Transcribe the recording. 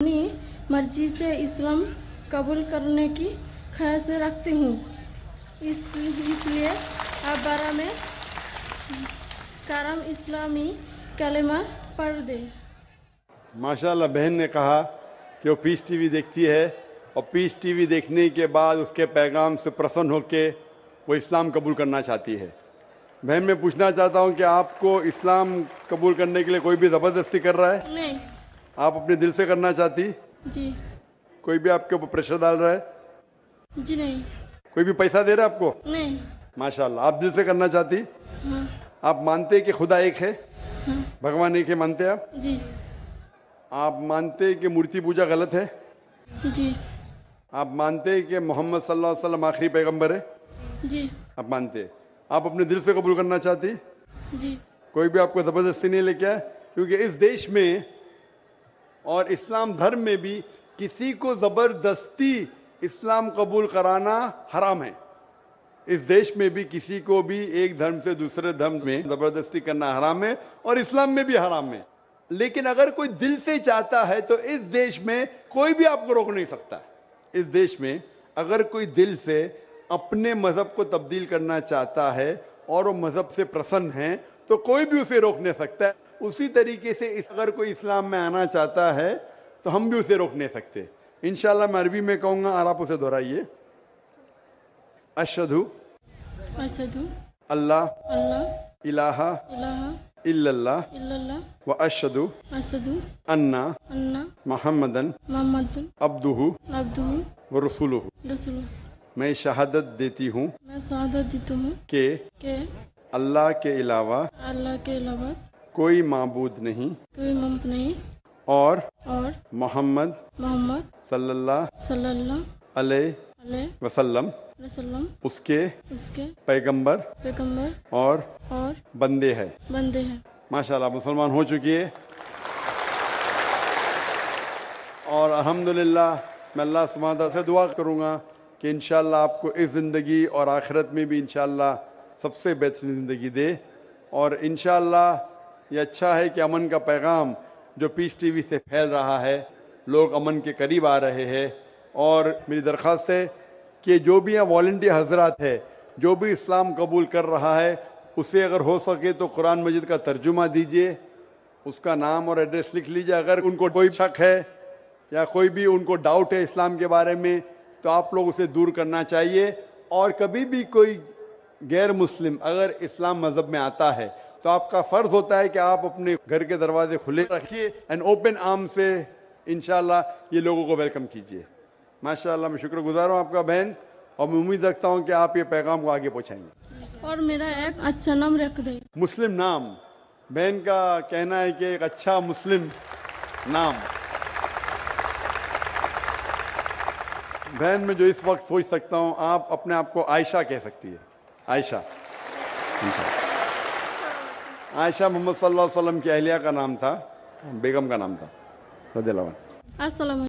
اپنی مرضی سے اسلام قبول کرنے کی خواہش رکھتی ہوں، اس لیے آپ بارہ میں کرم اسلامی کلمہ پڑھ دیں۔ ماشاء اللہ بہن نے کہا کہ وہ پیس ٹی وی دیکھتی ہے اور پیس ٹی وی دیکھنے کے بعد اس کے پیغام سے پرسن ہو کے وہ اسلام قبول کرنا چاہتی ہے۔ بہن میں پوچھنا چاہتا ہوں کہ آپ کو اسلام قبول کرنے کے لیے کوئی بھی زبردستی کر رہا ہے؟ نہیں۔ آپ اپنے دل سے کرنا چاہتی؟ جی۔ کوئی بھی آپ کے اوپر پریشر ڈال رہا ہے؟ جی نہیں۔ کوئی بھی پیسہ دے رہا ہے آپ کو؟ نہیں۔ ماشاء اللہ، آپ دل سے کرنا چاہتی؟ ہاں۔ آپ مانتے کہ خدا ایک ہے؟ ہاں۔ بھگوان ایک ہے مانتے آپ؟ جی۔ آپ مانتے کہ مورتی پوجا غلط ہے؟ جی۔ آپ مانتے کہ محمد صلی اللہ علیہ وسلم آخری پیغمبر ہے؟ جی۔ آپ مانتے؟ آپ اپنے دل سے قبول کرنا چاہتی؟ جی۔ کوئی بھی آپ کو زبردستی نہیں لے کے آئے؟ کیونکہ اس دیش میں اور اسلام دھرم میں بھی کسی کو زبردستی اسلام قبول کرانا حرام ہے۔ اس دیش میں بھی کسی کو بھی ایک دھرم سے دوسرے دھرم میں زبردستی کرنا حرام ہے، اور اسلام میں بھی حرام ہے۔ لیکن اگر کوئی دل سے چاہتا ہے تو اس دیش میں کوئی بھی آپ کو روک نہیں سکتا۔ اس دیش میں اگر کوئی دل سے اپنے مذہب کو تبدیل کرنا چاہتا ہے اور وہ مذہب سے پرسن ہے تو کوئی بھی اسے روک نہیں سکتا ہے۔ اسی طریقے سے اگر کوئی اسلام میں آنا چاہتا ہے تو ہم بھی اسے روک نہیں سکتے۔ انشاءاللہ میں عربی میں کہوں گا اور آپ اسے دہرائیے۔ اشہدو اشہدو اللہ اللہ الہ الہ الا اللہ الا اللہ و اشہدو اشہدو انا ان محمدن محمد عبدہ عبدہ و رسولہ۔ رسول۔ میں شہادت دیتی ہوں میں شہادت دیتا ہوں کہ اللہ کے علاوہ اللہ کے علاوہ کوئی معبود نہیں کوئی معبود نہیں اور اور محمد محمد صلی اللہ صلی اللہ علیہ علیہ وسلم وسلم اس کے اس کے پیغمبر پیغمبر اور اور بندے ہے۔ بندے ہیں۔ ماشاءاللہ مسلمان ہو چکی ہے، اور الحمدللہ میں اللہ سبحانہ تعالیٰ سے دعا کروں گا کہ انشاءاللہ آپ کو اس زندگی اور آخرت میں بھی انشاءاللہ سب سے بہترین زندگی دے۔ اور انشاءاللہ یہ اچھا ہے کہ امن کا پیغام جو پیس ٹی وی سے پھیل رہا ہے، لوگ امن کے قریب آ رہے ہیں۔ اور میری درخواست ہے کہ جو بھی یہاں والنٹیئر حضرات ہے، جو بھی اسلام قبول کر رہا ہے، اسے اگر ہو سکے تو قرآن مجید کا ترجمہ دیجئے، اس کا نام اور ایڈریس لکھ لیجئے۔ اگر ان کو کوئی شک ہے یا کوئی بھی ان کو ڈاؤٹ ہے اسلام کے بارے میں تو آپ لوگ اسے دور کرنا چاہیے۔ اور کبھی بھی کوئی غیر مسلم اگر اسلام مذہب میں آتا ہے تو آپ کا فرض ہوتا ہے کہ آپ اپنے گھر کے دروازے کھلے رکھیے اینڈ اوپن آرم سے انشاءاللہ یہ لوگوں کو ویلکم کیجیے۔ ماشاءاللہ میں شکر گزار ہوں آپ کا بہن، اور میں امید رکھتا ہوں کہ آپ یہ پیغام کو آگے پہنچائیں گے۔ اور میرا ایک اچھا نام رکھ دیں۔ مسلم نام، بہن کا کہنا ہے کہ ایک اچھا مسلم نام۔ بہن میں جو اس وقت سوچ سکتا ہوں، آپ اپنے آپ کو عائشہ کہہ سکتی ہے۔ عائشہ، عائشہ محمد صلی اللہ علیہ وسلم کی اہلیہ کا نام تھا، بیگم کا نام تھا رضی اللہ عنہ۔ السلام